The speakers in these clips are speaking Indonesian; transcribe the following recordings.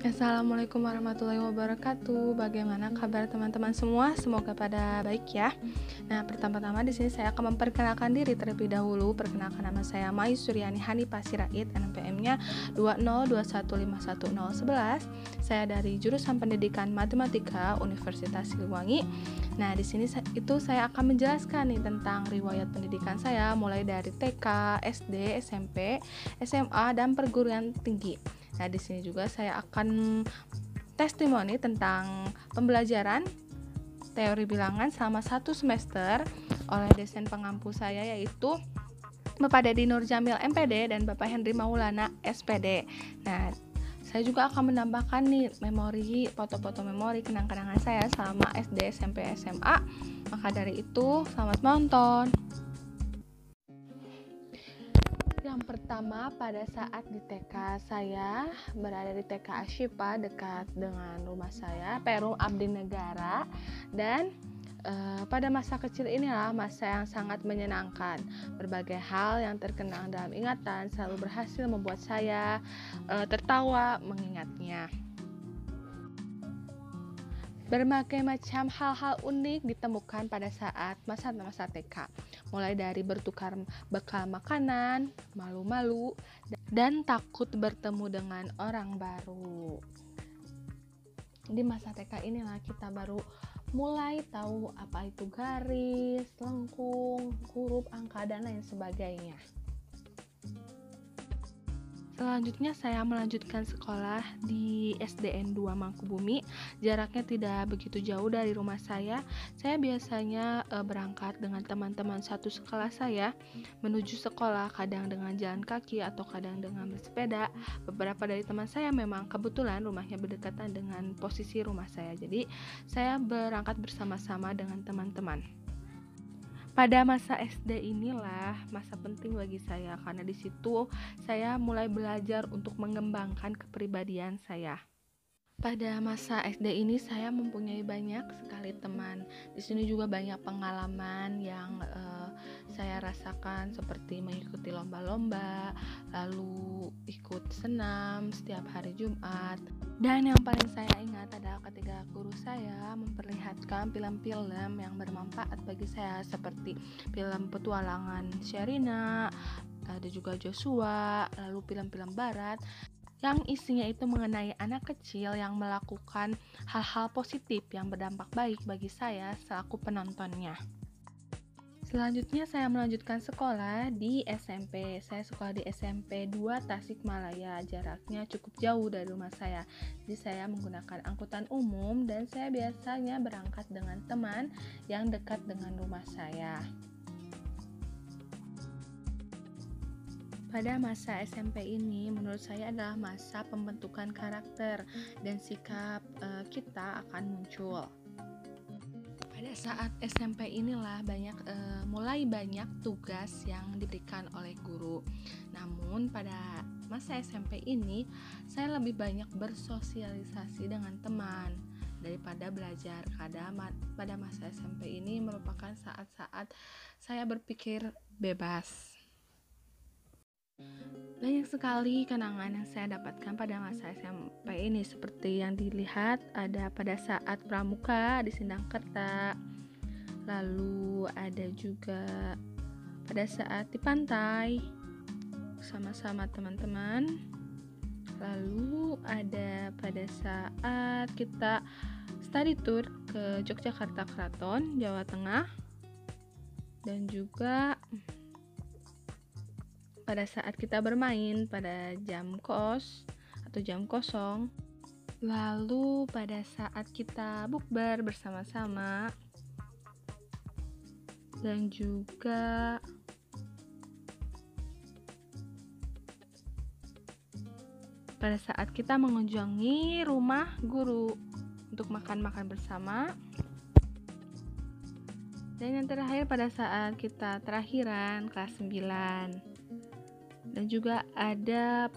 Assalamualaikum warahmatullahi wabarakatuh. Bagaimana kabar teman-teman semua? Semoga pada baik ya. Nah, pertama-tama di sini saya akan memperkenalkan diri terlebih dahulu. Perkenalkan, nama saya Mai Suryani Hanifah Sirait, NPM-nya 202151011. Saya dari jurusan Pendidikan Matematika Universitas Siliwangi. Nah, di sini saya akan menjelaskan nih tentang riwayat pendidikan saya mulai dari TK, SD, SMP, SMA dan perguruan tinggi. Nah, di sini juga saya akan testimoni tentang pembelajaran teori bilangan selama 1 semester oleh dosen pengampu saya, yaitu Bapak Dedi Nur Jamil MPD dan Bapak Henry Maulana SPD. Nah, saya juga akan menambahkan nih foto-foto memori kenang-kenangan saya selama SD, SMP, SMA. Maka dari itu, selamat menonton. Yang pertama, pada saat di TK, saya berada di TK Ashifa dekat dengan rumah saya, Perum Abdi Negara. Dan pada masa kecil inilah masa yang sangat menyenangkan. Berbagai hal yang terkenang dalam ingatan selalu berhasil membuat saya tertawa mengingatnya. Berbagai macam hal-hal unik ditemukan pada saat masa-masa TK, mulai dari bertukar bekal makanan, malu-malu, dan takut bertemu dengan orang baru. Di masa TK inilah kita baru mulai tahu apa itu garis, lengkung, huruf, angka, dan lain sebagainya. Selanjutnya saya melanjutkan sekolah di SDN 2 Mangkubumi. Jaraknya tidak begitu jauh dari rumah saya. Saya biasanya berangkat dengan teman-teman satu sekolah saya menuju sekolah, kadang dengan jalan kaki atau kadang dengan bersepeda. Beberapa dari teman saya memang kebetulan rumahnya berdekatan dengan posisi rumah saya. Jadi saya berangkat bersama-sama dengan teman-teman. Pada masa SD inilah masa penting bagi saya, karena di situ saya mulai belajar untuk mengembangkan kepribadian saya. Pada masa SD ini saya mempunyai banyak sekali teman. Di sini juga banyak pengalaman yang saya rasakan, seperti mengikuti lomba-lomba, lalu ikut senam setiap hari Jumat. Dan yang paling saya ingat adalah ketika guru saya memperlihatkan film-film yang bermanfaat bagi saya, seperti film petualangan Sherina, ada juga Joshua, lalu film-film barat yang isinya itu mengenai anak kecil yang melakukan hal-hal positif yang berdampak baik bagi saya selaku penontonnya. Selanjutnya saya melanjutkan sekolah di SMP. Saya sekolah di SMP 2 Tasikmalaya. Jaraknya cukup jauh dari rumah saya. Jadi saya menggunakan angkutan umum dan saya biasanya berangkat dengan teman yang dekat dengan rumah saya. Pada masa SMP ini menurut saya adalah masa pembentukan karakter dan sikap kita akan muncul. Pada saat SMP inilah mulai banyak tugas yang diberikan oleh guru. Namun pada masa SMP ini saya lebih banyak bersosialisasi dengan teman daripada belajar. Pada masa SMP ini merupakan saat-saat saya berpikir bebas. Banyak sekali kenangan yang saya dapatkan pada masa SMP ini, seperti yang dilihat ada pada saat pramuka di Sindangkerta, lalu ada juga pada saat di pantai sama-sama teman-teman, lalu ada pada saat kita study tour ke Yogyakarta Keraton, Jawa Tengah, dan juga pada saat kita bermain pada jam kos atau jam kosong, lalu pada saat kita bukber bersama-sama, dan juga pada saat kita mengunjungi rumah guru untuk makan-makan bersama. Dan yang terakhir pada saat kita terakhiran kelas 9. Dan juga ada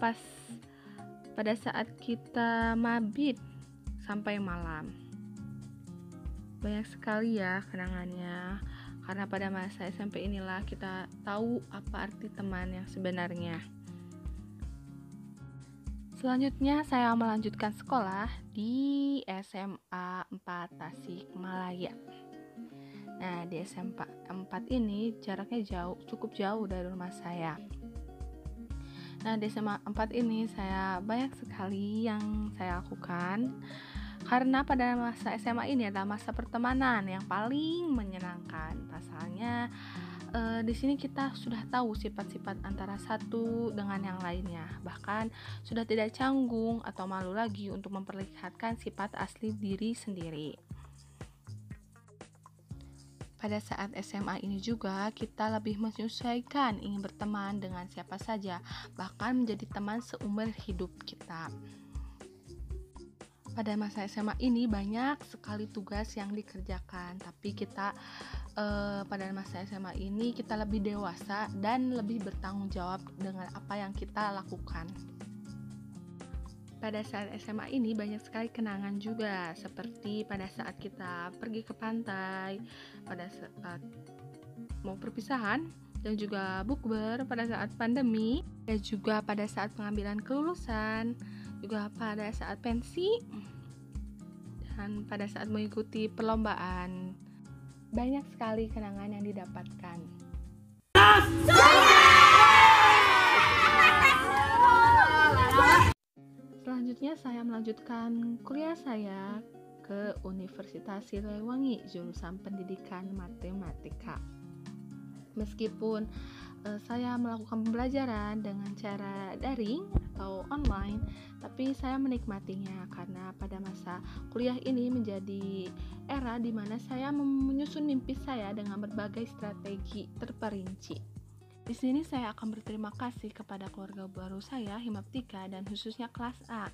pada saat kita mabit sampai malam. Banyak sekali ya kenangannya, karena pada masa SMP inilah kita tahu apa arti teman yang sebenarnya. Selanjutnya saya melanjutkan sekolah di SMA 4 Tasikmalaya. Nah, di SMA 4 ini jaraknya cukup jauh dari rumah saya. Nah, di SMA 4 ini saya banyak sekali yang saya lakukan karena pada masa SMA ini adalah masa pertemanan yang paling menyenangkan. Pasalnya di sini kita sudah tahu sifat-sifat antara satu dengan yang lainnya. Bahkan sudah tidak canggung atau malu lagi untuk memperlihatkan sifat asli diri sendiri. Pada saat SMA ini juga kita lebih menyesuaikan ingin berteman dengan siapa saja, bahkan menjadi teman seumur hidup kita. Pada masa SMA ini banyak sekali tugas yang dikerjakan, tapi kita pada masa SMA ini kita lebih dewasa dan lebih bertanggung jawab dengan apa yang kita lakukan. Pada saat SMA ini banyak sekali kenangan juga, seperti pada saat kita pergi ke pantai, pada saat mau perpisahan, dan juga bukber pada saat pandemi, dan juga pada saat pengambilan kelulusan, juga pada saat pensi, dan pada saat mengikuti perlombaan. Banyak sekali kenangan yang didapatkan. Selanjutnya saya melanjutkan kuliah saya ke Universitas Siliwangi, jurusan Pendidikan Matematika. Meskipun saya melakukan pembelajaran dengan cara daring atau online, tapi saya menikmatinya karena pada masa kuliah ini menjadi era di mana saya menyusun mimpi saya dengan berbagai strategi terperinci. Di sini saya akan berterima kasih kepada keluarga baru saya, Himaptika, dan khususnya kelas A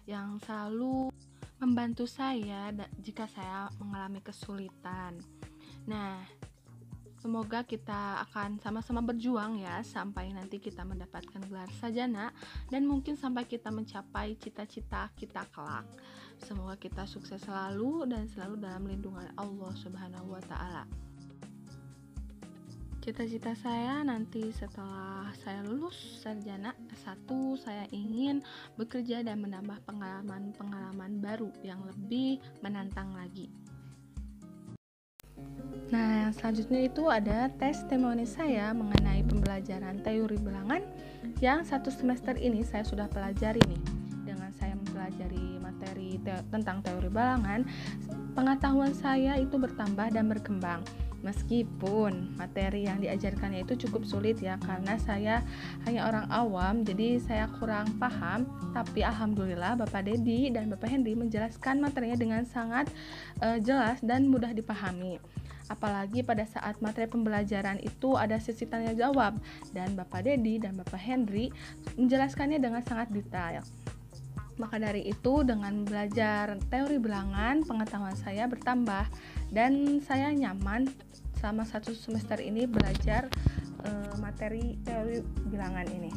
yang selalu membantu saya jika saya mengalami kesulitan. Nah, semoga kita akan sama-sama berjuang ya sampai nanti kita mendapatkan gelar sarjana dan mungkin sampai kita mencapai cita-cita kita kelak. Semoga kita sukses selalu dan selalu dalam lindungan Allah Subhanahu wa taala. Cita-cita saya nanti setelah saya lulus sarjana S1, saya ingin bekerja dan menambah pengalaman baru yang lebih menantang lagi. Nah, selanjutnya itu ada testimoni saya mengenai pembelajaran teori bilangan yang 1 semester ini saya sudah pelajari nih. Dengan saya mempelajari materi tentang teori bilangan, pengetahuan saya itu bertambah dan berkembang. Meskipun materi yang diajarkannya itu cukup sulit ya, karena saya hanya orang awam, jadi saya kurang paham. Tapi alhamdulillah Bapak Dedi dan Bapak Henry menjelaskan materinya dengan sangat jelas dan mudah dipahami. Apalagi pada saat materi pembelajaran itu ada sesi tanya jawab, dan Bapak Dedi dan Bapak Henry menjelaskannya dengan sangat detail. Maka dari itu, dengan belajar teori bilangan, pengetahuan saya bertambah dan saya nyaman selama 1 semester ini belajar materi teori bilangan ini.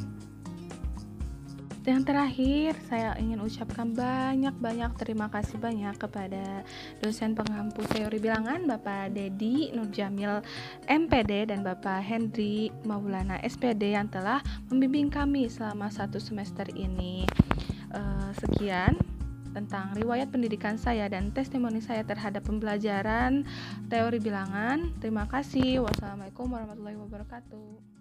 Yang terakhir, saya ingin ucapkan banyak terima kasih banyak kepada dosen pengampu teori bilangan Bapak Dedi Nurjamil MPD dan Bapak Henry Maulana SPD yang telah membimbing kami selama 1 semester ini. Sekian tentang riwayat pendidikan saya dan testimoni saya terhadap pembelajaran teori bilangan. Terima kasih. Wassalamualaikum warahmatullahi wabarakatuh.